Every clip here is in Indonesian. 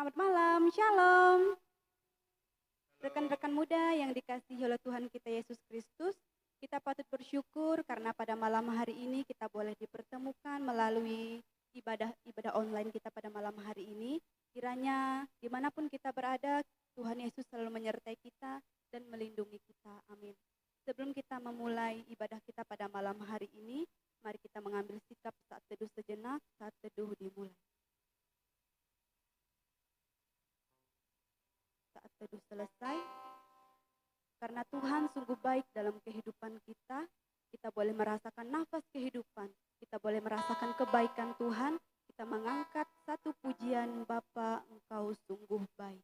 Selamat malam, shalom. Rekan-rekan muda yang dikasihi oleh Tuhan kita Yesus Kristus, kita patut bersyukur karena pada malam hari ini kita boleh dipertemukan melalui ibadah online kita pada malam hari ini. Kiranya dimanapun kita berada, Tuhan Yesus selalu menyertai kita dan melindungi kita. Amin. Sebelum kita memulai ibadah kita pada malam hari ini, mari kita mengambil sikap saat teduh sejenak, saat teduh dimulai. Saat teduh selesai, karena Tuhan sungguh baik dalam kehidupan kita, kita boleh merasakan nafas kehidupan, kita boleh merasakan kebaikan Tuhan, kita mengangkat satu pujian, Bapa, Engkau sungguh baik.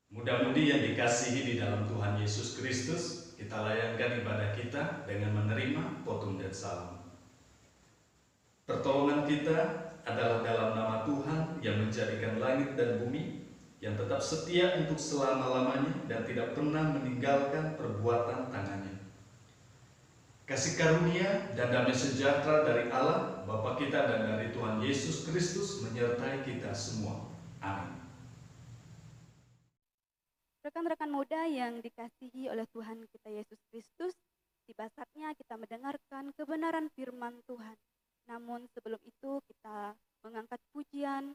Mudah-mudi yang dikasihi di dalam Tuhan Yesus Kristus, kita layankan ibadah kita dengan menerima potong dan salam. Pertolongan kita adalah dalam nama Tuhan yang menjadikan langit dan bumi, yang tetap setia untuk selama-lamanya dan tidak pernah meninggalkan perbuatan tangannya. Kasih karunia dan damai sejahtera dari Allah, Bapa kita dan dari Tuhan Yesus Kristus menyertai kita semua. Amin. Rekan-rekan muda yang dikasihi oleh Tuhan kita Yesus Kristus, tiba saatnya kita mendengarkan kebenaran firman Tuhan. Namun sebelum itu kita mengangkat pujian,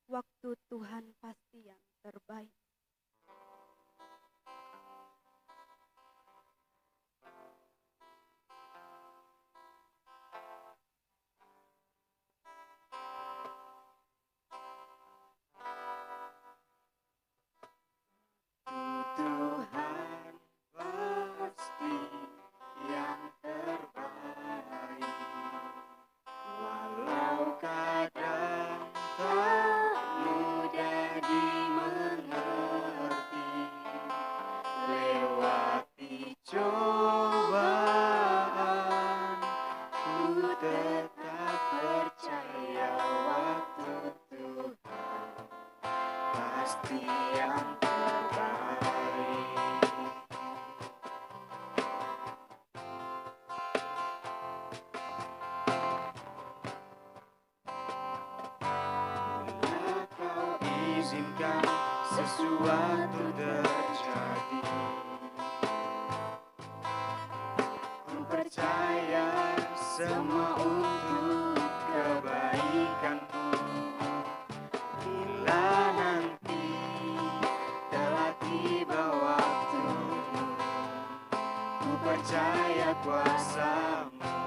waktu Tuhan pasti yang terbaik. Tuhan pasti yang terbaik, walau kadang tak mudah dimengerti, lewati cobaan, ku tetap percaya waktu Tuhan pasti yang izinkan sesuatu terjadi, ku percaya semua untuk kebaikanku. Bila nanti telah tiba waktumu, ku percaya kuasa-Mu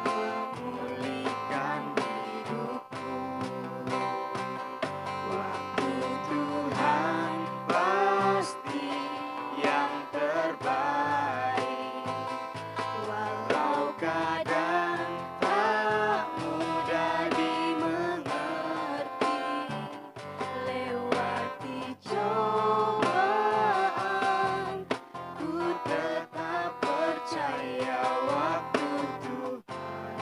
memulihkan hidupku. Waktu Tuhan pasti yang terbaik, walau kadang tak mudah dimengerti, lewati cobaan, ku tetap percaya waktu Tuhan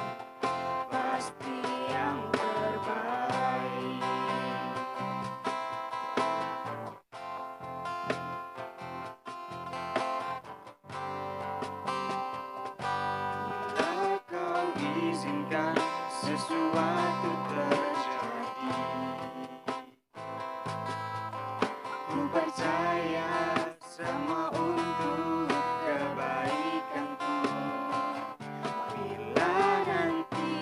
pasti yang terbaik. Bila Kau izinkan sesuatu terjadi, ku percaya semua untuk kebaikanku. Bila nanti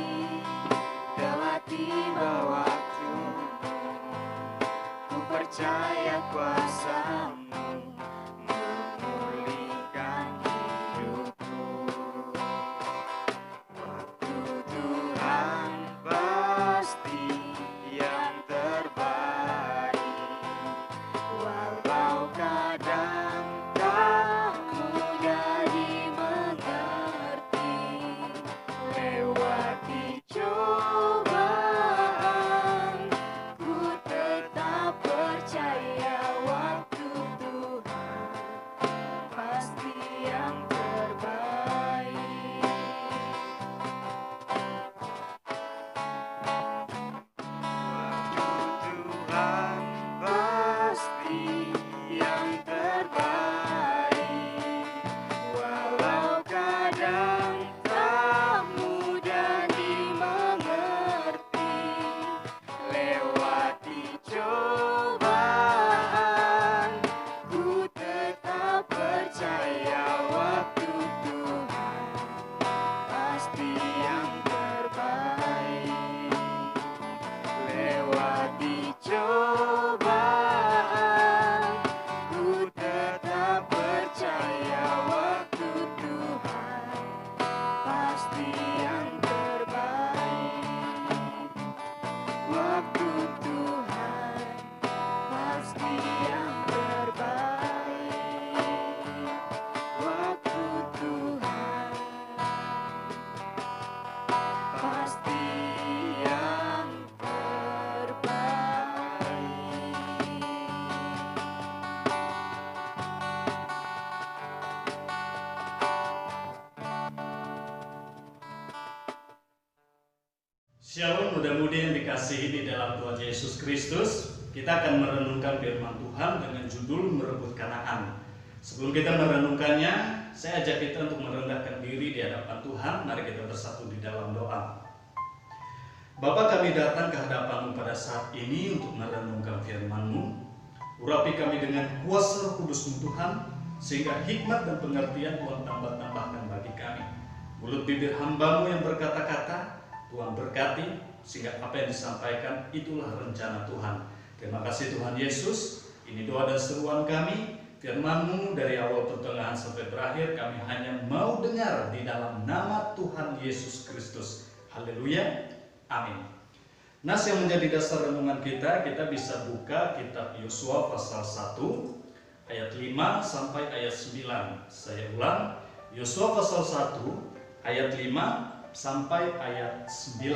telah tiba waktumu, ku percaya kuasa-Mu memulihkan hidupku. Waktu Tuhan pasti yang terbaik, walau kadang tak mudah dimengerti, lewati cobaan, ku tetap percaya waktu Tuhan pasti yang terbaik. Shalom muda-mudi yang dikasihi di dalam Tuhan Yesus Kristus. Kita akan merenungkan firman Tuhan dengan judul merebut Kanaan. Sebelum kita merenungkannya, saya ajak kita untuk merendahkan diri di hadapan Tuhan. Mari kita bersatu di dalam doa. Bapa, kami datang ke hadapan-Mu pada saat ini untuk merenungkan firman-Mu. Urapi kami dengan kuasa Roh Kudus-Mu Tuhan, sehingga hikmat dan pengertian Tuhan tambah-tambahkan bagi kami. Mulut bibir hamba-Mu yang berkata-kata, Tuhan berkati, sehingga apa yang disampaikan itulah rencana Tuhan. Terima kasih Tuhan Yesus. Ini doa dan seruan kami. Firman-Mu dari awal pertengahan sampai berakhir kami hanya mau dengar di dalam nama Tuhan Yesus Kristus. Haleluya. Amin. Nas yang menjadi dasar renungan kita bisa buka kitab Yosua pasal 1 ayat 5 sampai ayat 9. Saya ulang, Yosua pasal 1 ayat 5 sampai ayat 9.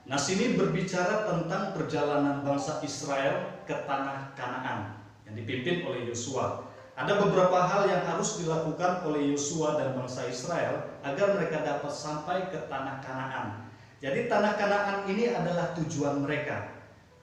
Nah, sini berbicara tentang perjalanan bangsa Israel ke tanah Kanaan yang dipimpin oleh Yosua. Ada beberapa hal yang harus dilakukan oleh Yosua dan bangsa Israel agar mereka dapat sampai ke tanah Kanaan. Jadi tanah Kanaan ini adalah tujuan mereka.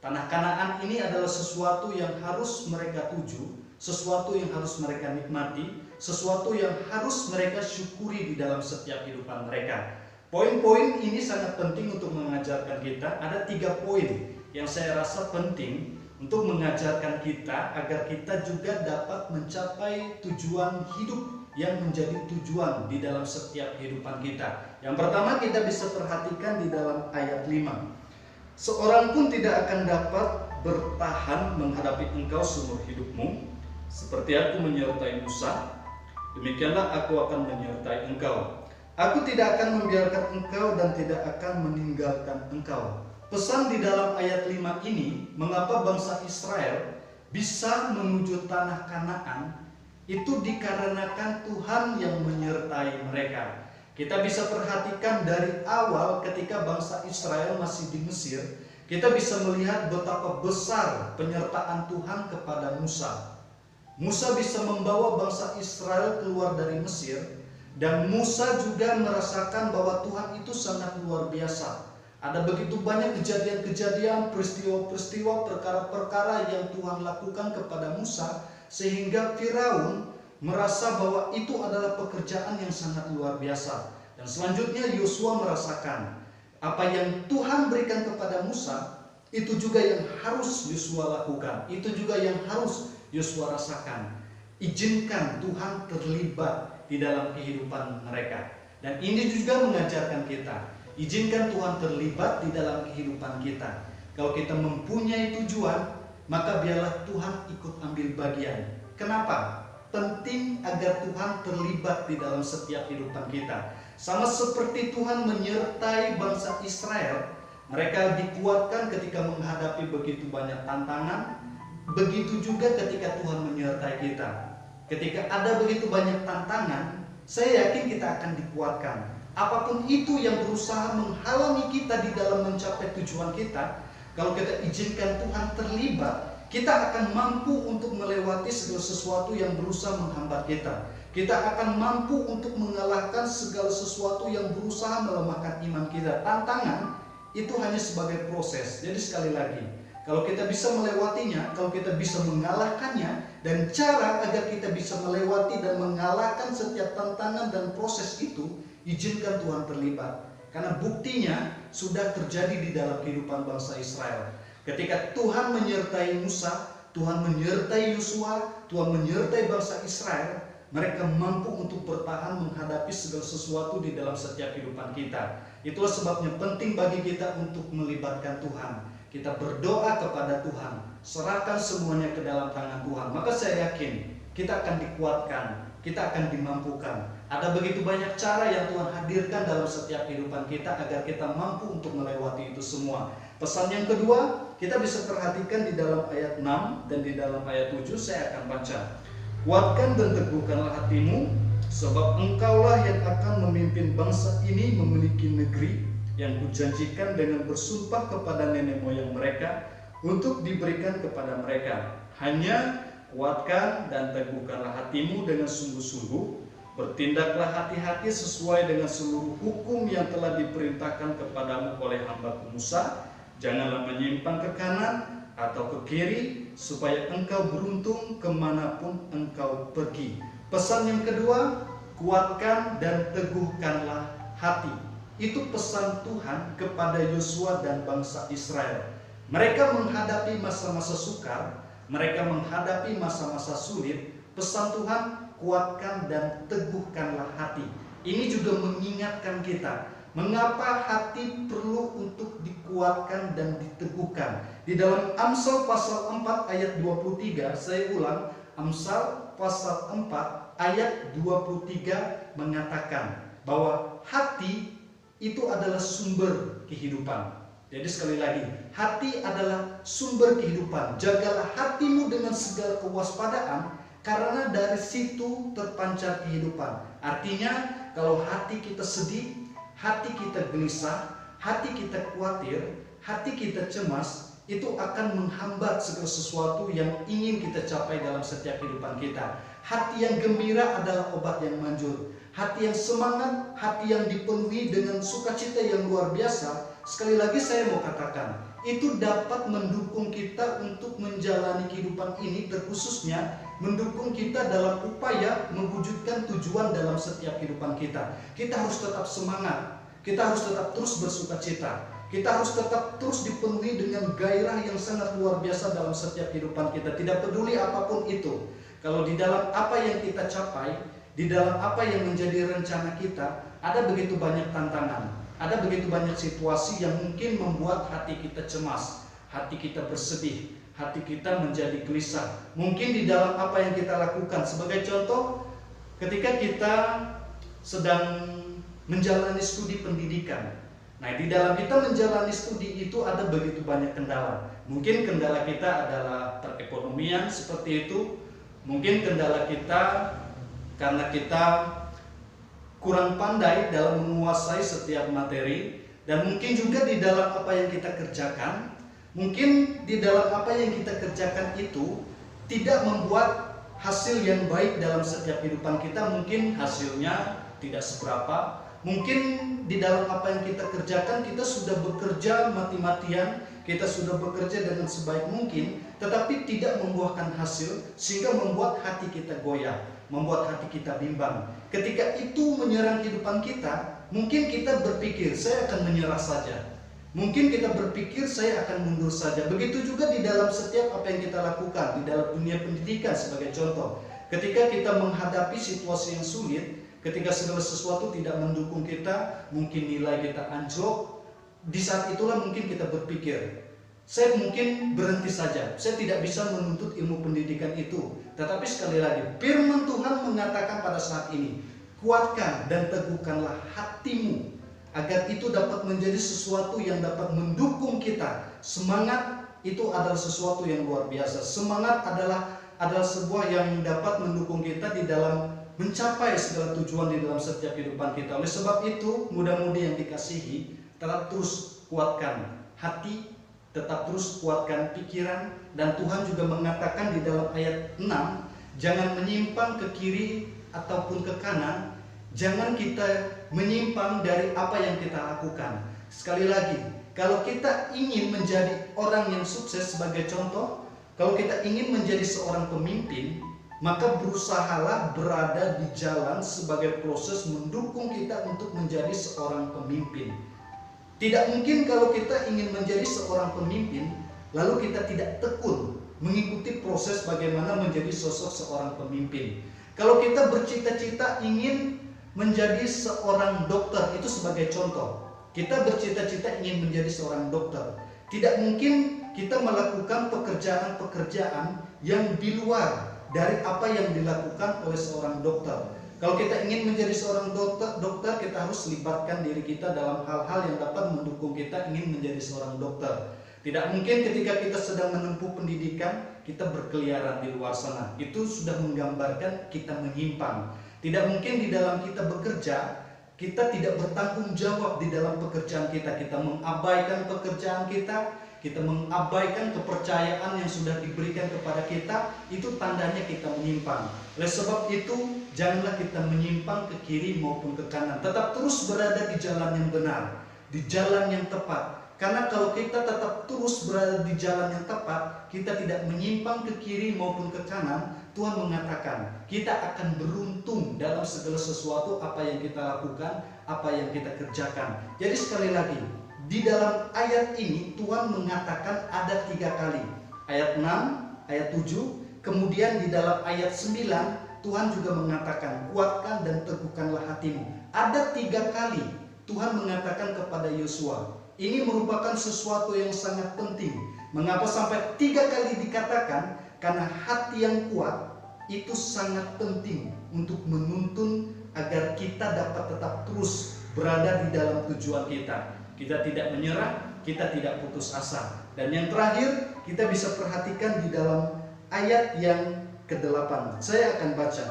Tanah Kanaan ini adalah sesuatu yang harus mereka tuju, sesuatu yang harus mereka nikmati, sesuatu yang harus mereka syukuri di dalam setiap kehidupan mereka. Poin-poin ini sangat penting untuk mengajarkan kita. Ada 3 poin yang saya rasa penting untuk mengajarkan kita agar kita juga dapat mencapai tujuan hidup yang menjadi tujuan di dalam setiap kehidupan kita. Yang pertama kita bisa perhatikan di dalam ayat 5. Seorang pun tidak akan dapat bertahan menghadapi engkau seumur hidupmu. Seperti aku menyertai Musa, demikianlah aku akan menyertai engkau. Aku tidak akan membiarkan engkau dan tidak akan meninggalkan engkau. Pesan di dalam ayat 5 ini, mengapa bangsa Israel bisa menuju tanah Kanaan, itu dikarenakan Tuhan yang menyertai mereka. Kita bisa perhatikan dari awal ketika bangsa Israel masih di Mesir, kita bisa melihat betapa besar penyertaan Tuhan kepada Musa. Musa bisa membawa bangsa Israel keluar dari Mesir. Dan Musa juga merasakan bahwa Tuhan itu sangat luar biasa. Ada begitu banyak kejadian-kejadian, peristiwa-peristiwa, perkara-perkara yang Tuhan lakukan kepada Musa, sehingga Firaun merasa bahwa itu adalah pekerjaan yang sangat luar biasa. Dan selanjutnya Yosua merasakan apa yang Tuhan berikan kepada Musa, itu juga yang harus Yosua lakukan. Itu juga yang harus Yosua rasakan. Izinkan Tuhan terlibat di dalam kehidupan mereka. Dan ini juga mengajarkan kita, izinkan Tuhan terlibat di dalam kehidupan kita. Kalau kita mempunyai tujuan, maka biarlah Tuhan ikut ambil bagian. Kenapa? Penting agar Tuhan terlibat di dalam setiap kehidupan kita. Sama seperti Tuhan menyertai bangsa Israel, mereka dikuatkan ketika menghadapi begitu banyak tantangan. Begitu juga ketika Tuhan menyertai kita. Ketika ada begitu banyak tantangan, saya yakin kita akan dikuatkan. Apapun itu yang berusaha menghalangi kita di dalam mencapai tujuan kita, kalau kita izinkan Tuhan terlibat, kita akan mampu untuk melewati segala sesuatu yang berusaha menghambat kita. Kita akan mampu untuk mengalahkan segala sesuatu yang berusaha melemahkan iman kita. Tantangan itu hanya sebagai proses. Jadi sekali lagi, kalau kita bisa melewatinya, kalau kita bisa mengalahkannya, dan cara agar kita bisa melewati dan mengalahkan setiap tantangan dan proses itu, izinkan Tuhan terlibat. Karena buktinya sudah terjadi di dalam kehidupan bangsa Israel. Ketika Tuhan menyertai Musa, Tuhan menyertai Yosua, Tuhan menyertai bangsa Israel, mereka mampu untuk bertahan menghadapi segala sesuatu di dalam setiap kehidupan kita. Itulah sebabnya penting bagi kita untuk melibatkan Tuhan. Kita berdoa kepada Tuhan, serahkan semuanya ke dalam tangan Tuhan. Maka saya yakin kita akan dikuatkan, kita akan dimampukan. Ada begitu banyak cara yang Tuhan hadirkan dalam setiap kehidupan kita agar kita mampu untuk melewati itu semua. Pesan yang kedua, kita bisa perhatikan di dalam ayat 6 dan di dalam ayat 7 saya akan baca. Kuatkan dan teguhkanlah hatimu, sebab engkaulah yang akan memimpin bangsa ini memiliki negeri yang kujanjikan dengan bersumpah kepada nenek moyang mereka untuk diberikan kepada mereka. Hanya kuatkan dan teguhkanlah hatimu dengan sungguh-sungguh, Bertindaklah hati-hati sesuai dengan seluruh hukum yang telah diperintahkan kepadamu oleh hamba-Ku Musa. Janganlah menyimpang ke kanan atau ke kiri, supaya engkau beruntung kemanapun engkau pergi. Pesan yang kedua, kuatkan dan teguhkanlah hati. Itu pesan Tuhan kepada Yosua dan bangsa Israel. Mereka menghadapi masa-masa sukar, mereka menghadapi masa-masa sulit. Pesan Tuhan, kuatkan dan teguhkanlah hati. Ini juga mengingatkan kita, mengapa hati perlu untuk dikuatkan dan diteguhkan. Di dalam Amsal pasal 4 ayat 23, saya ulang, Amsal pasal 4 ayat 23 mengatakan bahwa hati itu adalah sumber kehidupan. Jadi sekali lagi, hati adalah sumber kehidupan. Jagalah hatimu dengan segala kewaspadaan, karena dari situ terpancar kehidupan. Artinya, kalau hati kita sedih, hati kita gelisah, hati kita khawatir, hati kita cemas, itu akan menghambat segala sesuatu yang ingin kita capai dalam setiap kehidupan kita. Hati yang gembira adalah obat yang manjur. Hati yang semangat, hati yang dipenuhi dengan sukacita yang luar biasa. Sekali lagi saya mau katakan, itu dapat mendukung kita untuk menjalani kehidupan ini, terkhususnya mendukung kita dalam upaya mewujudkan tujuan dalam setiap kehidupan kita. Kita harus tetap semangat, kita harus tetap terus bersukacita, kita harus tetap terus dipenuhi dengan gairah yang sangat luar biasa dalam setiap kehidupan kita. Tidak peduli apapun itu, kalau di dalam apa yang kita capai, di dalam apa yang menjadi rencana kita, ada begitu banyak tantangan, ada begitu banyak situasi yang mungkin membuat hati kita cemas, hati kita bersedih, hati kita menjadi gelisah. Mungkin di dalam apa yang kita lakukan. Sebagai contoh, ketika kita sedang menjalani studi pendidikan. Nah, di dalam kita menjalani studi itu ada begitu banyak kendala. Mungkin kendala kita adalah perekonomian seperti itu. Mungkin kendala kita karena kita kurang pandai dalam menguasai setiap materi. Dan mungkin juga di dalam apa yang kita kerjakan, mungkin di dalam apa yang kita kerjakan itu tidak membuat hasil yang baik dalam setiap kehidupan kita. Mungkin hasilnya tidak seberapa. Mungkin di dalam apa yang kita kerjakan, kita sudah bekerja mati-matian, kita sudah bekerja dengan sebaik mungkin, tetapi tidak membuahkan hasil, sehingga membuat hati kita goyah, membuat hati kita bimbang. Ketika itu menyerang kehidupan kita, mungkin kita berpikir, saya akan menyerah saja. Mungkin kita berpikir, saya akan mundur saja. Begitu juga di dalam setiap apa yang kita lakukan, di dalam dunia pendidikan sebagai contoh. Ketika kita menghadapi situasi yang sulit, ketika segala sesuatu tidak mendukung kita, mungkin nilai kita anjlok. Di saat itulah mungkin kita berpikir, saya mungkin berhenti saja, saya tidak bisa menuntut ilmu pendidikan itu. Tetapi sekali lagi, firman Tuhan mengatakan pada saat ini, kuatkan dan teguhkanlah hatimu, agar itu dapat menjadi sesuatu yang dapat mendukung kita. Semangat itu adalah sesuatu yang luar biasa. Semangat adalah sebuah yang dapat mendukung kita di dalam mencapai segala tujuan di dalam setiap kehidupan kita. Oleh sebab itu, mudah-mudi yang dikasihi, tetap terus kuatkan hati, tetap terus kuatkan pikiran. Dan Tuhan juga mengatakan di dalam ayat 6, jangan menyimpang ke kiri ataupun ke kanan. Jangan kita menyimpang dari apa yang kita lakukan. Sekali lagi, kalau kita ingin menjadi orang yang sukses, sebagai contoh, kalau kita ingin menjadi seorang pemimpin, maka berusahalah berada di jalan sebagai proses mendukung kita untuk menjadi seorang pemimpin. Tidak mungkin kalau kita ingin menjadi seorang pemimpin, lalu kita tidak tekun mengikuti proses bagaimana menjadi sosok seorang pemimpin. Kalau kita bercita-cita ingin menjadi seorang dokter, itu sebagai contoh. Kita bercita-cita ingin menjadi seorang dokter. Tidak mungkin kita melakukan pekerjaan-pekerjaan yang di luar dari apa yang dilakukan oleh seorang dokter. Kalau kita ingin menjadi seorang dokter, kita harus libatkan diri kita dalam hal-hal yang dapat mendukung kita ingin menjadi seorang dokter. Tidak mungkin ketika kita sedang menempuh pendidikan, kita berkeliaran di luar sana. Itu sudah menggambarkan kita menyimpang. Tidak mungkin di dalam kita bekerja, Kita tidak bertanggung jawab di dalam pekerjaan kita. Kita mengabaikan pekerjaan kita, kita mengabaikan kepercayaan yang sudah diberikan kepada kita. Itu tandanya kita menyimpang. Oleh sebab itu, janganlah kita menyimpang ke kiri maupun ke kanan. Tetap terus berada di jalan yang benar, di jalan yang tepat. Karena kalau kita tetap terus berada di jalan yang tepat, kita tidak menyimpang ke kiri maupun ke kanan, Tuhan mengatakan kita akan beruntung dalam segala sesuatu apa yang kita lakukan, apa yang kita kerjakan. Jadi sekali lagi, di dalam ayat ini Tuhan mengatakan ada 3 kali. Ayat 6, ayat 7, kemudian di dalam ayat 9 Tuhan juga mengatakan kuatkan dan teguhkanlah hatimu. Ada 3 kali Tuhan mengatakan kepada Yosua. Ini merupakan sesuatu yang sangat penting. Mengapa sampai 3 kali dikatakan? Karena hati yang kuat itu sangat penting untuk menuntun agar kita dapat tetap terus berada di dalam tujuan kita. Kita tidak menyerah, kita tidak putus asa. Dan yang terakhir, kita bisa perhatikan di dalam ayat yang ke-8. Saya akan baca.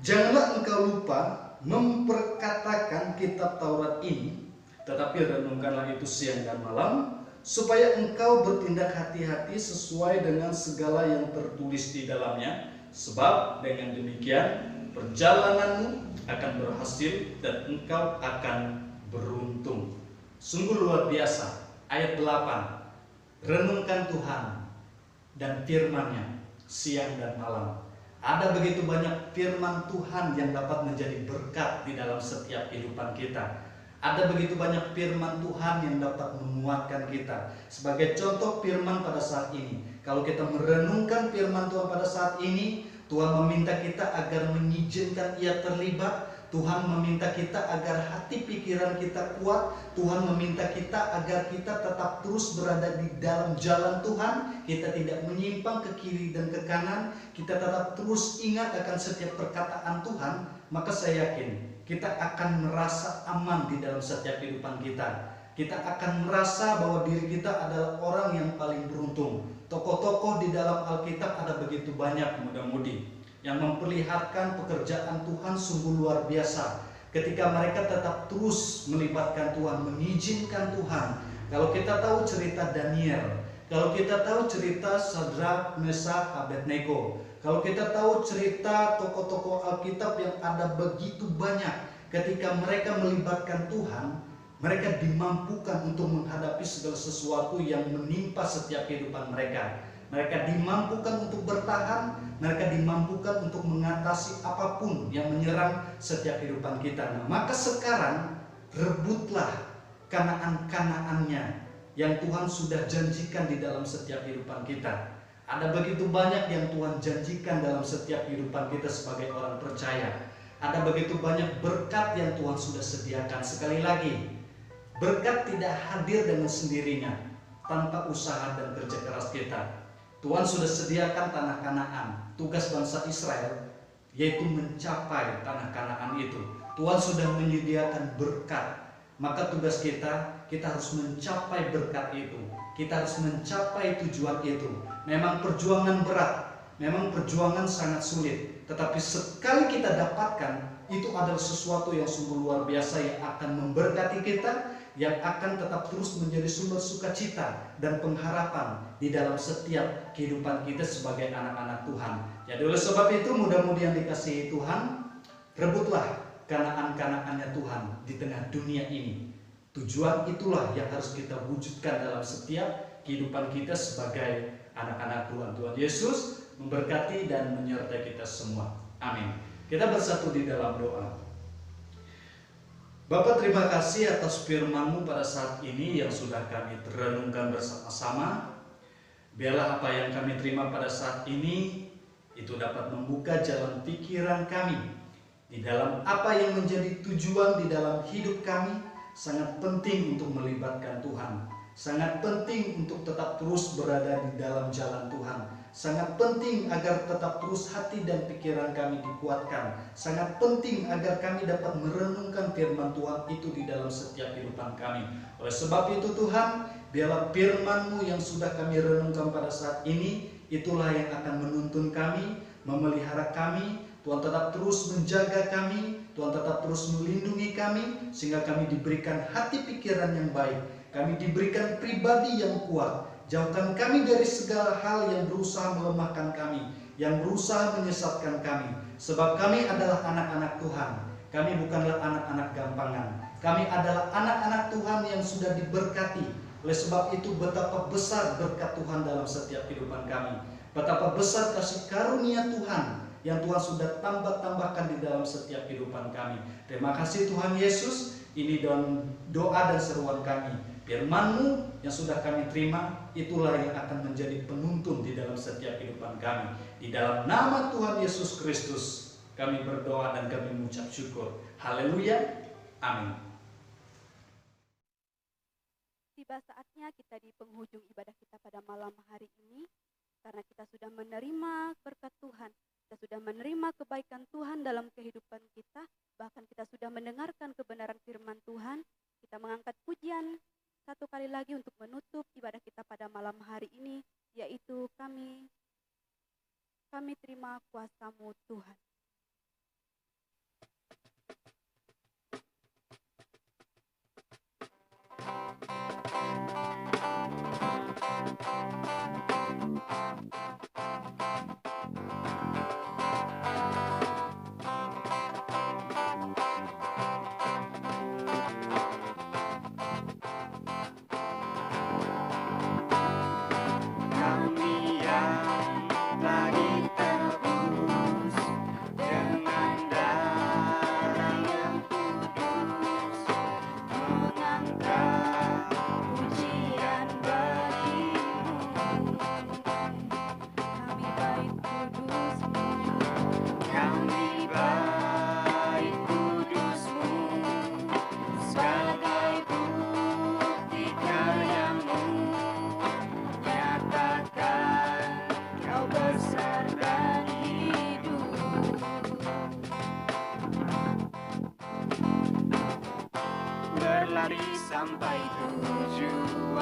Janganlah engkau lupa memperkatakan kitab Taurat ini, tetapi renungkanlah itu siang dan malam, supaya engkau bertindak hati-hati sesuai dengan segala yang tertulis di dalamnya. Sebab dengan demikian perjalananmu akan berhasil dan engkau akan beruntung. Sungguh luar biasa. Ayat 8. Renungkan Tuhan dan firman-Nya siang dan malam. Ada begitu banyak firman Tuhan yang dapat menjadi berkat di dalam setiap kehidupan kita. Ada begitu banyak firman Tuhan yang dapat menguatkan kita. Sebagai contoh firman pada saat ini, kalau kita merenungkan firman Tuhan pada saat ini, Tuhan meminta kita agar mengizinkan Ia terlibat. Tuhan meminta kita agar hati pikiran kita kuat. Tuhan meminta kita agar kita tetap terus berada di dalam jalan Tuhan. Kita tidak menyimpang ke kiri dan ke kanan. Kita tetap terus ingat akan setiap perkataan Tuhan. Maka saya yakin kita akan merasa aman di dalam setiap kehidupan kita. Kita akan merasa bahwa diri kita adalah orang yang paling beruntung. Tokoh-tokoh di dalam Alkitab ada begitu banyak muda-mudi yang memperlihatkan pekerjaan Tuhan sungguh luar biasa. Ketika mereka tetap terus melibatkan Tuhan, mengizinkan Tuhan. Kalau kita tahu cerita Daniel, kalau kita tahu cerita Sadrak, Mesak, Abednego, kalau kita tahu cerita tokoh-tokoh Alkitab yang ada begitu banyak, ketika mereka melibatkan Tuhan, mereka dimampukan untuk menghadapi segala sesuatu yang menimpa setiap kehidupan mereka. Mereka dimampukan untuk bertahan, mereka dimampukan untuk mengatasi apapun yang menyerang setiap kehidupan kita. Nah, maka sekarang rebutlah Kanaan-Kanaannya yang Tuhan sudah janjikan di dalam setiap kehidupan kita. Ada begitu banyak yang Tuhan janjikan dalam setiap kehidupan kita sebagai orang percaya. Ada begitu banyak berkat yang Tuhan sudah sediakan. Sekali lagi, berkat tidak hadir dengan sendirinya tanpa usaha dan kerja keras kita. Tuhan sudah sediakan tanah Kanaan. Tugas bangsa Israel yaitu mencapai tanah Kanaan itu. Tuhan sudah menyediakan berkat. Maka tugas kita harus mencapai berkat itu. Kita harus mencapai tujuan itu. Memang perjuangan berat, memang perjuangan sangat sulit. Tetapi sekali kita dapatkan, itu adalah sesuatu yang sungguh luar biasa yang akan memberkati kita, yang akan tetap terus menjadi sumber sukacita dan pengharapan di dalam setiap kehidupan kita sebagai anak-anak Tuhan. Jadi oleh sebab itu, mudah-mudahan yang dikasihi Tuhan, rebutlah Kanaan-Kanaannya Tuhan di tengah dunia ini. Tujuan itulah yang harus kita wujudkan dalam setiap kehidupan kita sebagai anak-anak Tuhan. Tuhan Yesus memberkati dan menyertai kita semua. Amin. Kita bersatu di dalam doa. Bapa, terima kasih atas firman-Mu pada saat ini yang sudah kami renungkan bersama-sama. Biarlah apa yang kami terima pada saat ini itu dapat membuka jalan pikiran kami di dalam apa yang menjadi tujuan di dalam hidup kami. Sangat penting untuk melibatkan Tuhan. Sangat penting untuk tetap terus berada di dalam jalan Tuhan. Sangat penting agar tetap terus hati dan pikiran kami dikuatkan. Sangat penting agar kami dapat merenungkan firman Tuhan itu di dalam setiap kehidupan kami. Oleh sebab itu Tuhan, biarlah firman-Mu yang sudah kami renungkan pada saat ini, itulah yang akan menuntun kami, memelihara kami. Tuhan tetap terus menjaga kami, Tuhan tetap terus melindungi kami sehingga kami diberikan hati pikiran yang baik. Kami diberikan pribadi yang kuat. Jauhkan kami dari segala hal yang berusaha melemahkan kami, yang berusaha menyesatkan kami. Sebab kami adalah anak-anak Tuhan. Kami bukanlah anak-anak gampangan. Kami adalah anak-anak Tuhan yang sudah diberkati. Oleh sebab itu betapa besar berkat Tuhan dalam setiap kehidupan kami. Betapa besar kasih karunia Tuhan yang Tuhan sudah tambahkan di dalam setiap kehidupan kami. Terima kasih Tuhan Yesus. Ini doa dan seruan kami. Firman-Mu yang sudah kami terima, itulah yang akan menjadi penuntun di dalam setiap kehidupan kami. Di dalam nama Tuhan Yesus Kristus, kami berdoa dan kami mengucap syukur. Haleluya. Amin. Tiba saatnya kita di penghujung ibadah kita pada malam hari ini, karena kita sudah menerima berkat Tuhan, kita sudah menerima kebaikan Tuhan dalam kehidupan kita, bahkan kita sudah mendengarkan kebenaran firman Tuhan. Kita mengangkat pujian satu kali lagi untuk menutup ibadah kita pada malam hari ini, yaitu kami terima kuasa-Mu Tuhan. Kami yang telah ditebus dengan darah yang kudus, mengangkat pujian bagi-Mu. Kami baik kudus-Mu, kami baik kudus-Mu, sebagai bukti karya-Mu. Nyatakan Kau besar dan hidup. Berlari sampai tujuan,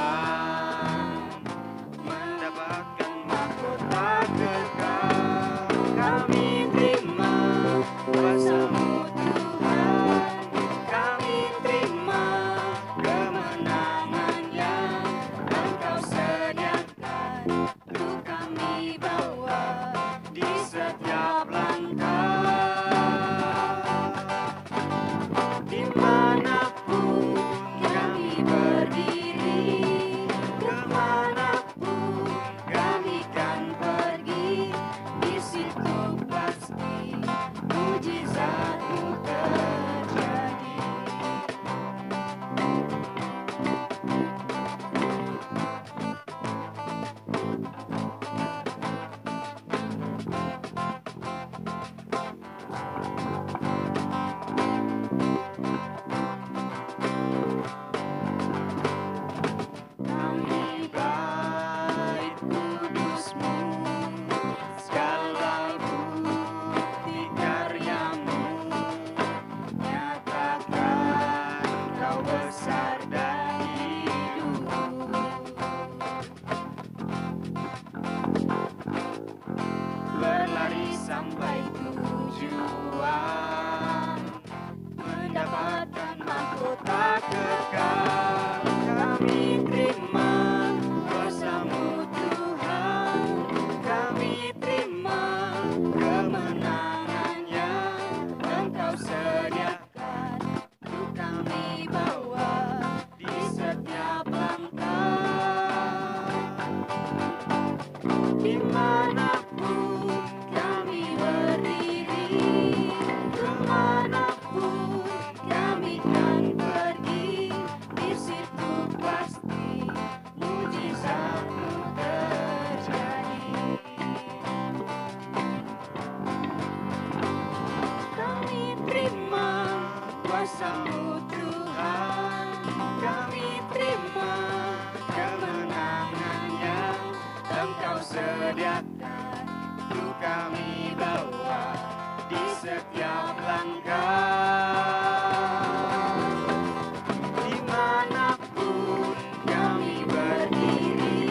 mendapatkan mahkota kekal. Kami terima kuasa-Mu Tuhan, kami terima kemenangan yang Engkau sediakan. Untuk kami bawa di setiap langkah. Dimanapun kami berdiri, kemanapun kami kan pergi, di situ pasti mujizat-Mu terjadi. Kami baik kudus-Mu, segala bukti karya-Mu. Nyatakan Kau besar dan hidup. Berlari sampai tujuan, mendapatkan mahkota kekal. Kami terima kuasa-Mu Tuhan, kami terima kemenangan yang Engkau sediakan. Untuk kami bawa di setiap langkah. Dimanapun kami berdiri, kemanapun kami kan pergi, di situ pasti mujizat-Mu terjadi. Kami terima kuasa-Mu Tuhan, kami terima kemenangan yang Engkau sediakan. Untuk kami bawa di setiap langkah. Dimanapun kami berdiri,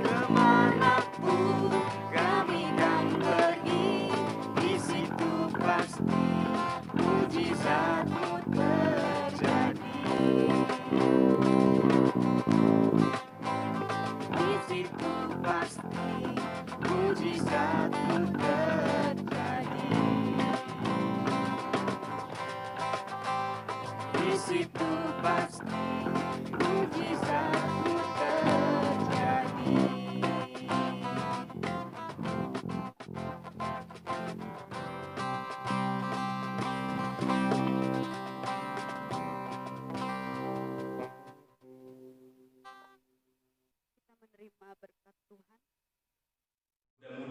kemanapun kami kan pergi, di situ pasti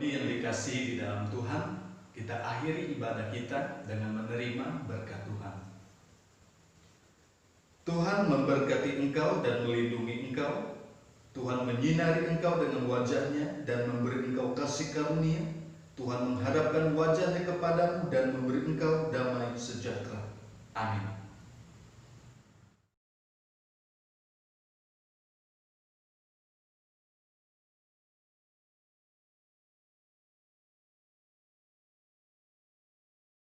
Yang dikasihi di dalam Tuhan, kita akhiri ibadah kita dengan menerima berkat Tuhan. Tuhan memberkati engkau dan melindungi engkau. Tuhan menyinari engkau dengan wajah-Nya dan memberi engkau kasih karunia. Tuhan menghadapkan wajah-Nya kepadamu dan memberi engkau damai sejahtera. Amin.